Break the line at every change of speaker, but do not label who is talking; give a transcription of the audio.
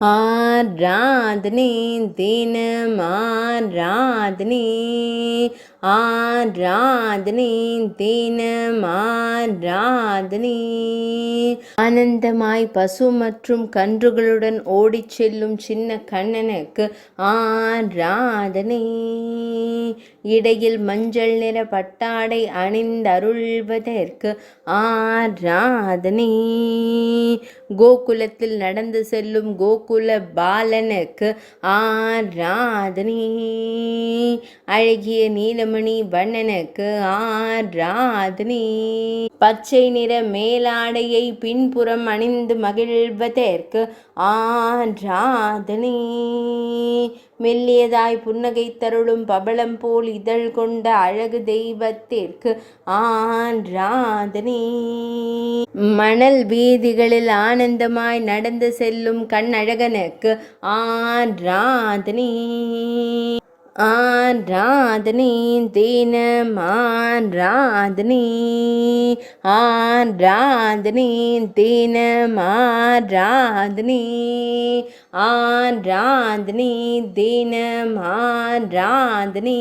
ஆராதனை தினம் ஆராதனை ஆராதனை தினம் ஆராதனை. ஆனந்தமாய் பசு மற்றும் கன்றுகளுடன் ஓடிச் செல்லும் சின்ன கண்ணனுக்கு ஆராதனை. இடையில் மஞ்சள் நிற பட்டாடை அணிந்தருள்வதற்கு ஆராதனை. கோகுலத்தில் நடந்து செல்லும் கோகுல பாலனுக்கு ஆராதனை. அழகிய நீலமணி வண்ணனுக்கு ஆராதனை. பச்சை நிற மேலாடையை பின்புறம் அணிந்து மகிழ்வதற்கு ஆராதனை. மெல்லியதாய் புன்னகை தருளும் பவளம் போல் இதழ் கொண்ட அழகு தெய்வத்திற்கு ஆராதனை. மணல் வீதிகளில் ஆனந்தமாய் நடந்து செல்லும் கண்ணழகனுக்கு ஆராதனை. ஆராதனை தினம் ஆராதனை. ஆராதனை தினம் ஆராதனை. ஆராதனை தினம் ஆராதனை.